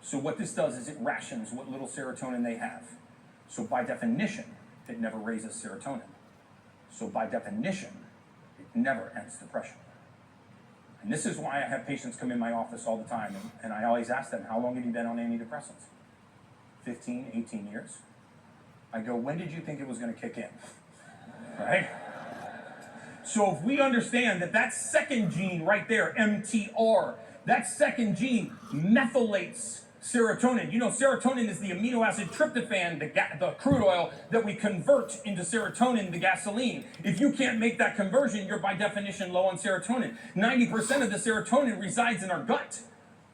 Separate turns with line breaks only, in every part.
So what this does is it rations what little serotonin they have. So by definition, it never raises serotonin. So by definition, it never ends depression. And this is why I have patients come in my office all the time, and I always ask them, how long have you been on antidepressants? 15, 18 years. I go, when did you think it was going to kick in? Right? So if we understand that that second gene right there, MTR, that second gene methylates serotonin. You know, serotonin is the amino acid tryptophan, the crude oil that we convert into serotonin, the gasoline. If you can't make that conversion, you're by definition low on serotonin. 90% of the serotonin resides in our gut,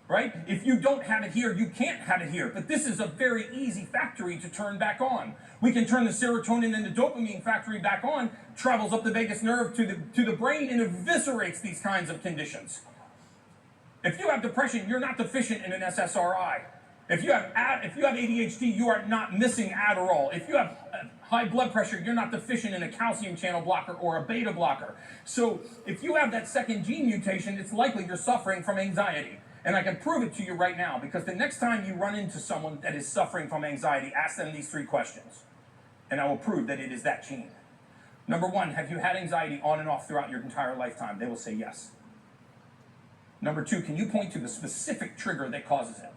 right? If you don't have it here, you can't have it here. But this is a very easy factory to turn back on. We can turn the serotonin and the dopamine factory back on, travels up the vagus nerve to the brain and eviscerates these kinds of conditions. If you have depression, you're not deficient in an SSRI. If you have ADHD, you are not missing Adderall. If you have high blood pressure, you're not deficient in a calcium channel blocker or a beta blocker. So if you have that second gene mutation, it's likely you're suffering from anxiety. And I can prove it to you right now, because the next time you run into someone that is suffering from anxiety, ask them these 3 questions. And I will prove that it is that gene. Number 1, have you had anxiety on and off throughout your entire lifetime? They will say yes. Number 2, can you point to the specific trigger that causes it?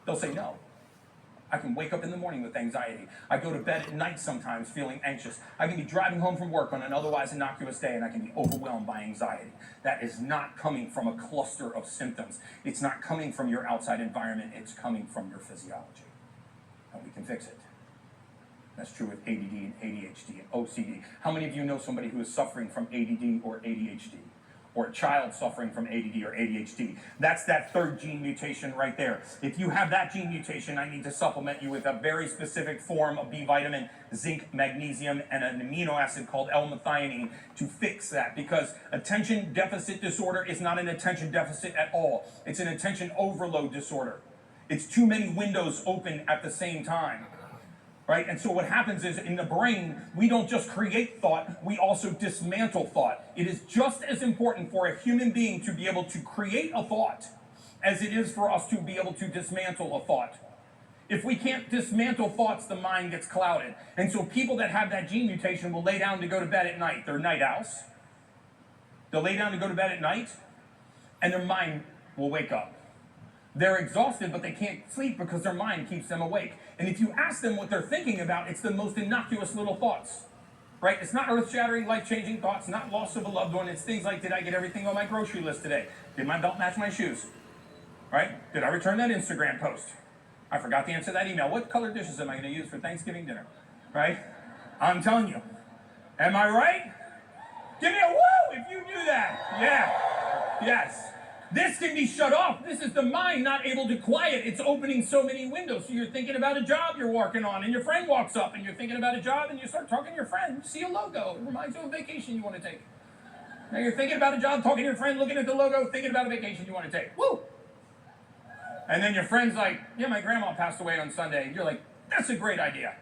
They'll say no. I can wake up in the morning with anxiety. I go to bed at night sometimes feeling anxious. I can be driving home from work on an otherwise innocuous day and I can be overwhelmed by anxiety. That is not coming from a cluster of symptoms. It's not coming from your outside environment. It's coming from your physiology. And we can fix it. That's true with ADD and ADHD and OCD. How many of you know somebody who is suffering from ADD or ADHD? Or a child suffering from ADD or ADHD. That's that third gene mutation right there. If you have that gene mutation, I need to supplement you with a very specific form of B vitamin, zinc, magnesium, and an amino acid called L-methionine to fix that. Because attention deficit disorder is not an attention deficit at all. It's an attention overload disorder. It's too many windows open at the same time. Right? And so what happens is in the brain, we don't just create thought, we also dismantle thought. It is just as important for a human being to be able to create a thought as it is for us to be able to dismantle a thought. If we can't dismantle thoughts, the mind gets clouded. And so people that have that gene mutation will lay down to go to bed at night. They're night owls. They'll lay down to go to bed at night, and their mind will wake up. They're exhausted, but they can't sleep because their mind keeps them awake. And if you ask them what they're thinking about, it's the most innocuous little thoughts, right? It's not earth-shattering, life-changing thoughts, not loss of a loved one. It's things like, did I get everything on my grocery list today? Did my belt match my shoes? Right? Did I return that Instagram post? I forgot to answer that email. What color dishes am I going to use for Thanksgiving dinner? Right? I'm telling you. Am I right? Give me a woo if you knew that. Yeah. Yes. This can be shut off. This is the mind not able to quiet. It's opening so many windows. So you're thinking about a job you're working on, and your friend walks up, and you're thinking about a job, and you start talking to your friend. You see a logo. It reminds you of a vacation you want to take. Now you're thinking about a job, talking to your friend, looking at the logo, thinking about a vacation you want to take. Woo! And then your friend's like, yeah, my grandma passed away on Sunday. You're like, that's a great idea.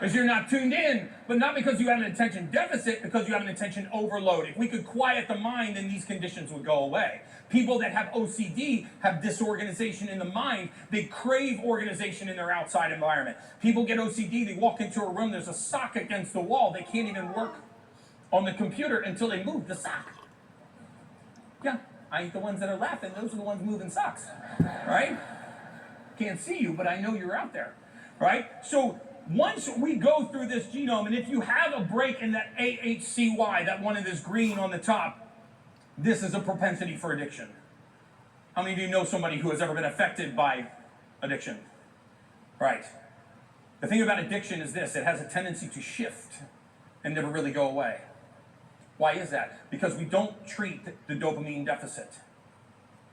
Because you're not tuned in, but not because you have an attention deficit, because you have an attention overload. If we could quiet the mind, then these conditions would go away. People that have OCD have disorganization in the mind. They crave organization in their outside environment. People get OCD, they walk into a room, there's a sock against the wall. They can't even work on the computer until they move the sock. Yeah, I ain't the ones that are laughing. Those are the ones moving socks, right? Can't see you, but I know you're out there, right? So once we go through this genome, and if you have a break in that AHCY, that one in this green on the top, this is a propensity for addiction. How many of you know somebody who has ever been affected by addiction? Right. The thing about addiction is this: it has a tendency to shift and never really go away. Why is that? Because we don't treat the dopamine deficit.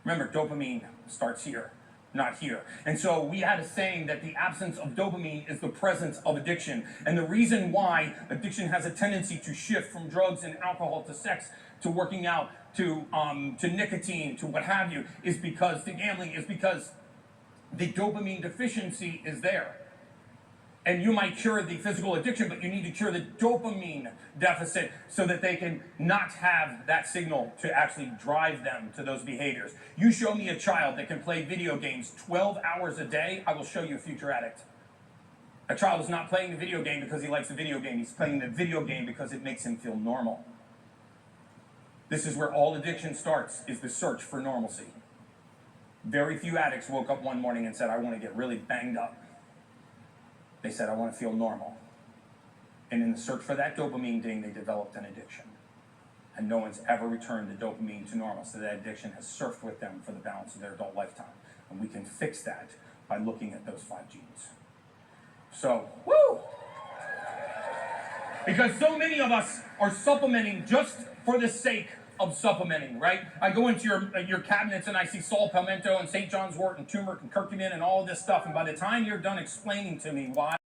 Remember, dopamine starts here, not here. And so we had a saying that the absence of dopamine is the presence of addiction. And the reason why addiction has a tendency to shift from drugs and alcohol to sex to working out to nicotine to what have you is because the gambling is because the dopamine deficiency is there. And you might cure the physical addiction, but you need to cure the dopamine deficit so that they can not have that signal to actually drive them to those behaviors. You show me a child that can play video games 12 hours a day, I will show you a future addict. A child is not playing the video game because he likes the video game. He's playing the video game because it makes him feel normal. This is where all addiction starts, is the search for normalcy. Very few addicts woke up one morning and said, I want to get really banged up. They said, I want to feel normal. And in the search for that dopamine ding, they developed an addiction. And no one's ever returned the dopamine to normal, so that addiction has surfed with them for the balance of their adult lifetime. And we can fix that by looking at those 5 genes. So, woo! Because so many of us are supplementing just for the sake of supplementing, right? I go into your cabinets and I see saw palmetto and St. John's wort and turmeric and curcumin and all this stuff, and by the time you're done explaining to me why